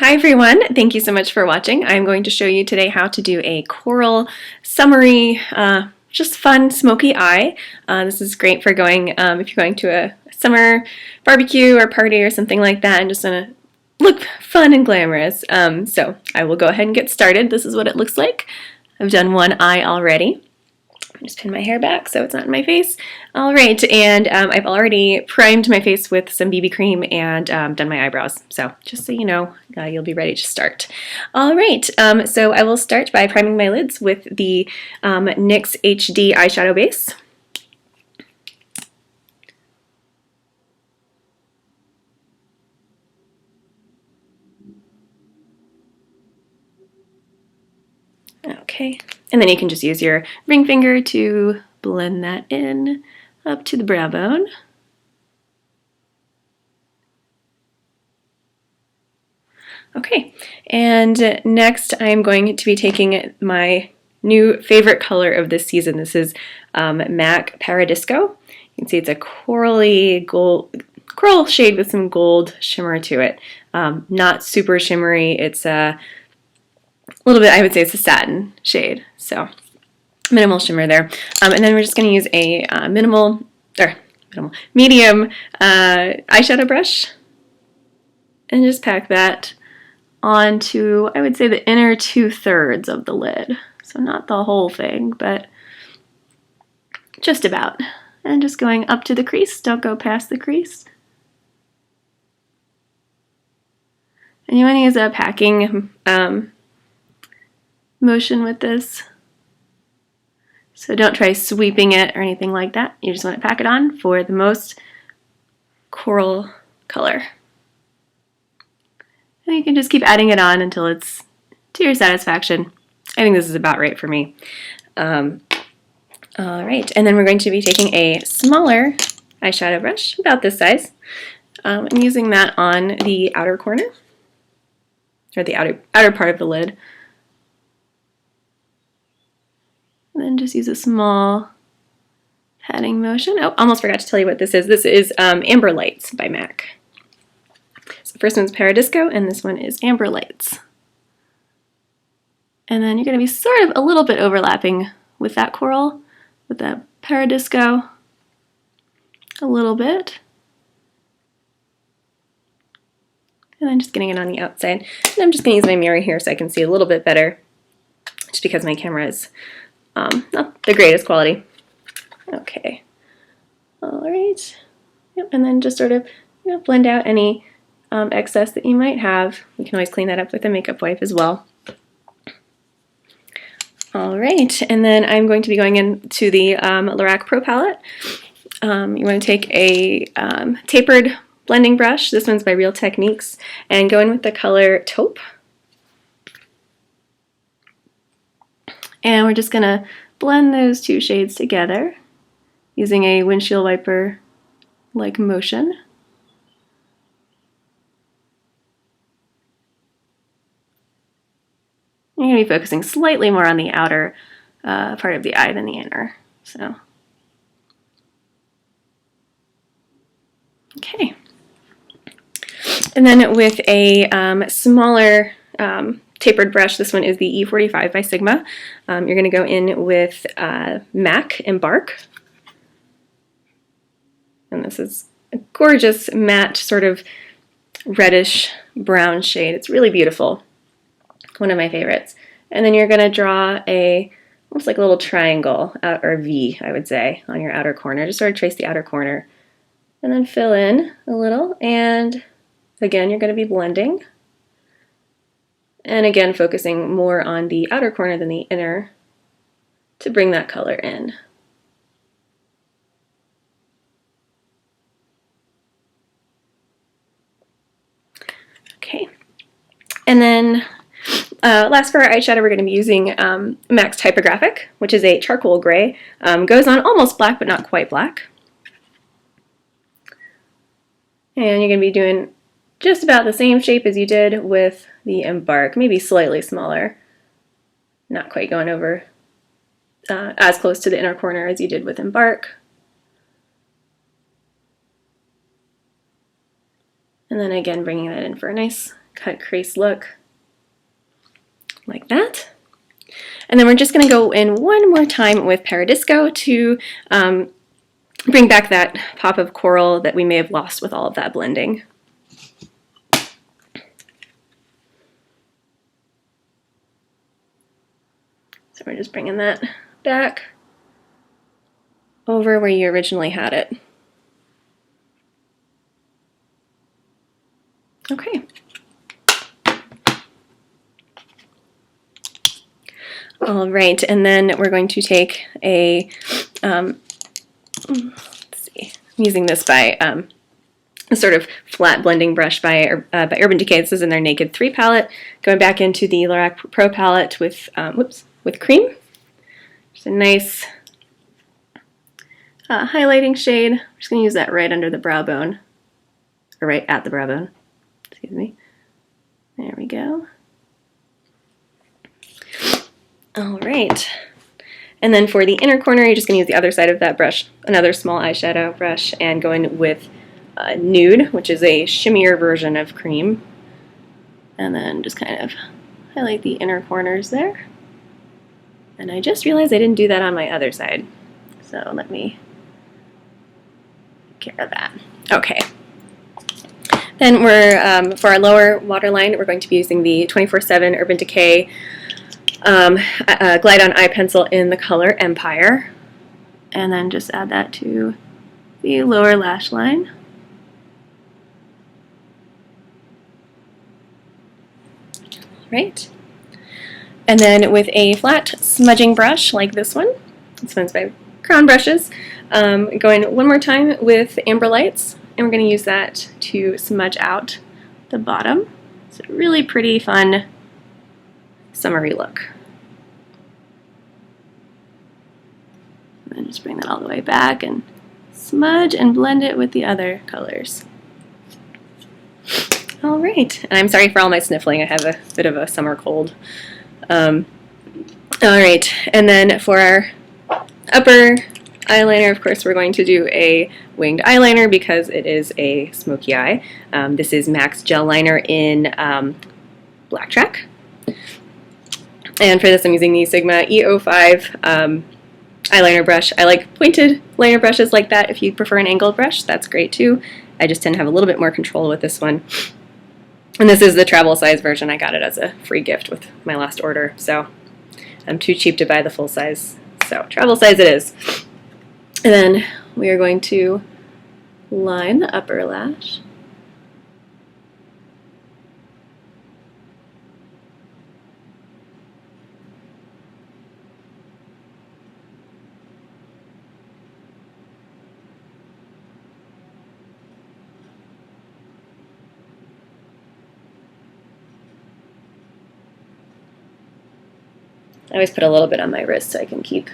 Hi everyone, thank you so much for watching. I'm going to show you today how to do a coral summery, just fun smoky eye. This is great for going, if you're going to a summer barbecue or party or something like that and just want to look fun and glamorous. So I will go ahead and get started. This is what it looks like. I've done one eye already. Just pin my hair back so it's not in my face. Alright, and I've already primed my face with some BB cream and done my eyebrows. So just so you know, you'll be ready to start. Alright, so I will start by priming my lids with the NYX HD eyeshadow base. Okay, and then you can just use your ring finger to blend that in up to the brow bone. Okay, and next I'm going to be taking my new favorite color of this season. This is MAC Paradisco. You can see it's a corally coral shade with some gold shimmer to it. Not super shimmery. It's a little bit, I would say it's a satin shade, so minimal shimmer there. And then we're just going to use a medium eyeshadow brush and just pack that onto, I would say, the inner 2/3 of the lid. So not the whole thing, but just about. And just going up to the crease, don't go past the crease. And you want to use a packing motion with this. So don't try sweeping it or anything like that. You just want to pack it on for the most coral color. And you can just keep adding it on until it's to your satisfaction. I think this is about right for me. Alright, and then we're going to be taking a smaller eyeshadow brush, about this size, and using that on the outer corner, or the outer part of the lid. And then just use a small patting motion. Oh, almost forgot to tell you what this is. This is Amber Lights by MAC. So the first one's Paradisco, and this one is Amber Lights. And then you're going to be sort of a little bit overlapping with that coral, with that Paradisco, a little bit. And then just getting it on the outside. And I'm just going to use my mirror here so I can see a little bit better, just because my camera is not the greatest quality. Okay. Alright. Yep, and then just sort of blend out any excess that you might have. You can always clean that up with a makeup wipe as well. Alright, and then I'm going to be going into the Lorac Pro palette. You want to take a tapered blending brush. This one's by Real Techniques, and go in with the color Taupe. And we're just going to blend those two shades together using a windshield wiper-like motion. You're going to be focusing slightly more on the outer part of the eye than the inner. So, okay. And then with a smaller tapered brush, this one is the E45 by Sigma. You're going to go in with MAC Embark. And this is a gorgeous matte sort of reddish brown shade. It's really beautiful. One of my favorites. And then you're going to draw almost like a little triangle, or V, I would say, on your outer corner. Just sort of trace the outer corner. And then fill in a little. And again, you're going to be blending. And again, focusing more on the outer corner than the inner to bring that color in. Okay. And then last for our eyeshadow, we're going to be using MAC's Typographic, which is a charcoal gray. Goes on almost black, but not quite black. And you're going to be doing just about the same shape as you did with the Embark, maybe slightly smaller. Not quite going over as close to the inner corner as you did with Embark. And then again bringing that in for a nice cut crease look like that. And then we're just going to go in one more time with Paradisco to bring back that pop of coral that we may have lost with all of that blending. So we're just bringing that back over where you originally had it. Okay. All right, and then we're going to take a, let's see, I'm using this by a sort of flat blending brush by Urban Decay. This is in their Naked 3 palette. Going back into the Lorac Pro palette with, with cream. Just a nice highlighting shade. I'm just going to use that right under the brow bone, or right at the brow bone. Excuse me. There we go. All right. And then for the inner corner, you're just going to use the other side of that brush, another small eyeshadow brush, and go in with Nude, which is a shimmier version of cream. And then just kind of highlight the inner corners there. And I just realized I didn't do that on my other side. So let me take care of that. Okay. Then we're, for our lower waterline, we're going to be using the 24/7 Urban Decay Glide On Eye Pencil in the color Empire. And then just add that to the lower lash line. Right. And then with a flat smudging brush like this one by Crown Brushes, going one more time with Amber Lights, and we're going to use that to smudge out the bottom. It's a really pretty, fun, summery look. And then just bring that all the way back and smudge and blend it with the other colors. All right, and I'm sorry for all my sniffling. I have a bit of a summer cold. All right, and then for our upper eyeliner, of course, we're going to do a winged eyeliner because it is a smoky eye. This is MAC's Gel Liner in Blacktrack. And for this, I'm using the Sigma E05 eyeliner brush. I like pointed liner brushes like that. If you prefer an angled brush, that's great too. I just tend to have a little bit more control with this one. And this is the travel size version. I got it as a free gift with my last order, so I'm too cheap to buy the full size. So travel size it is. And then we are going to line the upper lash. I always put a little bit on my wrist so I can keep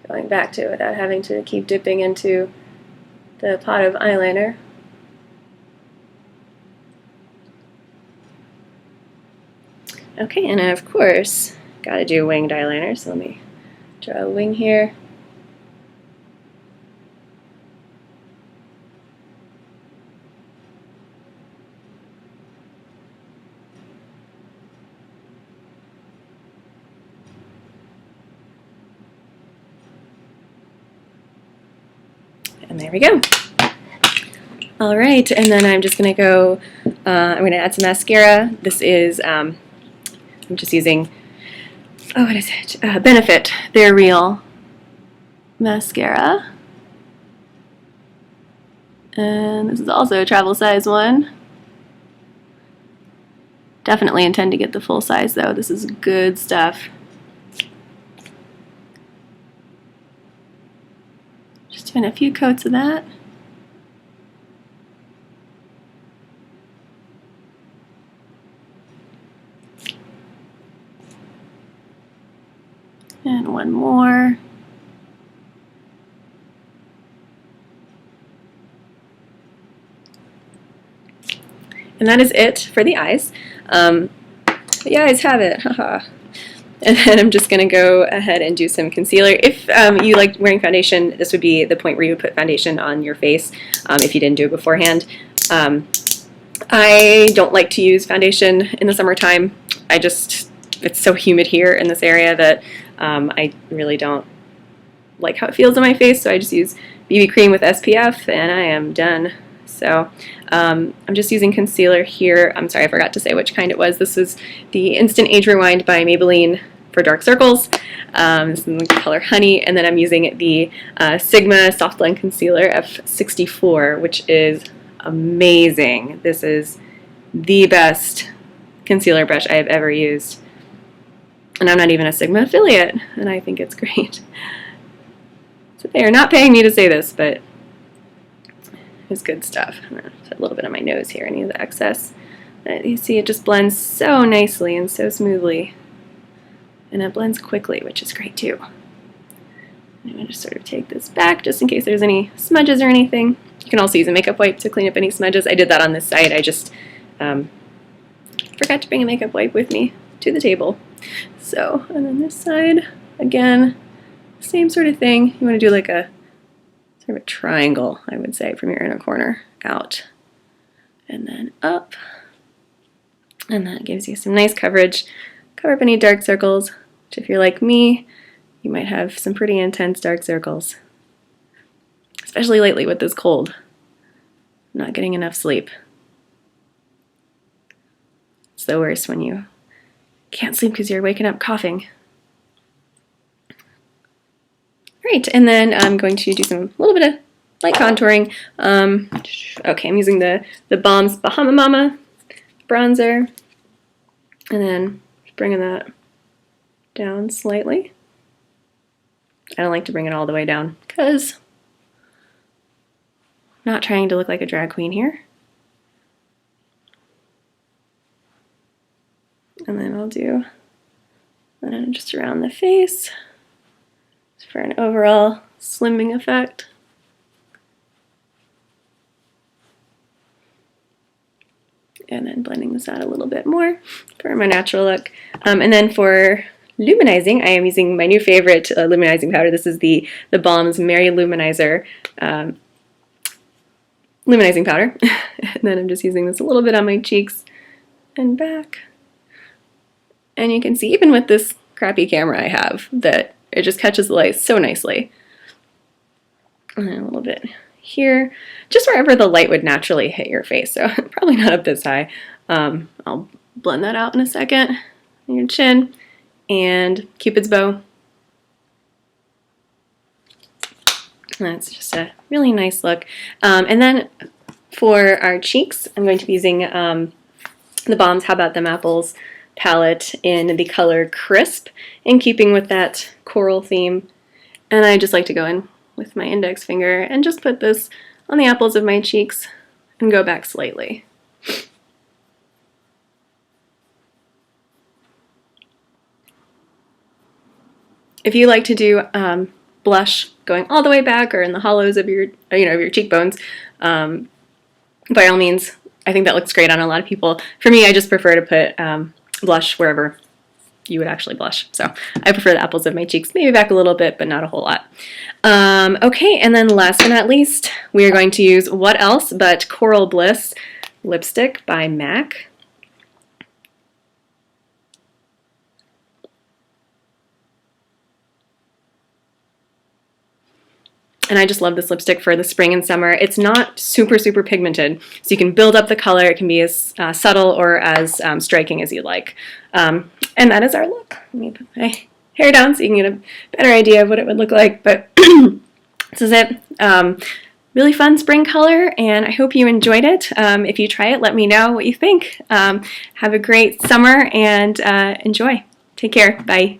going back to it without having to keep dipping into the pot of eyeliner. Okay, and of course, gotta do winged eyeliner, so let me draw a wing here. And there we go. All right, and then I'm just going to go, I'm going to add some mascara. This is, I'm just using, oh, what is it? Benefit, They're Real mascara. And this is also a travel size one. Definitely intend to get the full size though. This is good stuff. Just doing a few coats of that. And one more. And that is it for the eyes. The eyes have it, haha. And then I'm just going to go ahead and do some concealer. If you like wearing foundation, this would be the point where you would put foundation on your face if you didn't do it beforehand. I don't like to use foundation in the summertime. It's so humid here in this area that I really don't like how it feels on my face, so I just use BB cream with SPF and I am done. So I'm just using concealer here. I'm sorry, I forgot to say which kind it was. This was the Instant Age Rewind by Maybelline for dark circles. This is in the color Honey, and then I'm using the Sigma Soft Blend Concealer F64, which is amazing. This is the best concealer brush I have ever used. And I'm not even a Sigma affiliate, and I think it's great. So they are not paying me to say this, but it's good stuff. I'm going to put a little bit on my nose here, any of the excess. But you see it just blends so nicely and so smoothly. And it blends quickly, which is great too. I'm going to just sort of take this back just in case there's any smudges or anything. You can also use a makeup wipe to clean up any smudges. I did that on this side. I just forgot to bring a makeup wipe with me to the table. So, and then this side, again, same sort of thing. You want to do like a sort of a triangle, I would say, from your inner corner out and then up. And that gives you some nice coverage. Cover up any dark circles, which if you're like me, you might have some pretty intense dark circles. Especially lately with this cold. Not getting enough sleep. It's the worst when you can't sleep because you're waking up coughing. Right, and then I'm going to do a little bit of light contouring. Okay, I'm using the Balm's Bahama Mama bronzer, and then just bringing that down slightly. I don't like to bring it all the way down because I'm not trying to look like a drag queen here. And then I'll do just around the face for an overall slimming effect. And then blending this out a little bit more for my natural look. And then for Lou-Manizing, I am using my new favorite Lou-Manizing powder. This is the Balm's Mary Lou-Manizer Lou-Manizing powder. And then I'm just using this a little bit on my cheeks and back. And you can see, even with this crappy camera I have, that it just catches the light so nicely. And then a little bit here, just wherever the light would naturally hit your face, so probably not up this high. I'll blend that out in a second. On your chin, and Cupid's bow. That's just a really nice look. And then for our cheeks, I'm going to be using the Balm's Bout Them Apples palette in the color Crisp, in keeping with that coral theme. And I just like to go in with my index finger and just put this on the apples of my cheeks and go back slightly. If you like to do blush going all the way back or in the hollows of your, your cheekbones, by all means, I think that looks great on a lot of people. For me, I just prefer to put blush wherever you would actually blush. So I prefer the apples of my cheeks, maybe back a little bit, but not a whole lot. Okay, and then last but not least, we are going to use what else but Coral Bliss lipstick by MAC. And I just love this lipstick for the spring and summer. It's not super, super pigmented, so you can build up the color. It can be as subtle or as striking as you like. And that is our look. Let me put my hair down so you can get a better idea of what it would look like. But this is it. Really fun spring color, and I hope you enjoyed it. If you try it, let me know what you think. Have a great summer and enjoy. Take care. Bye.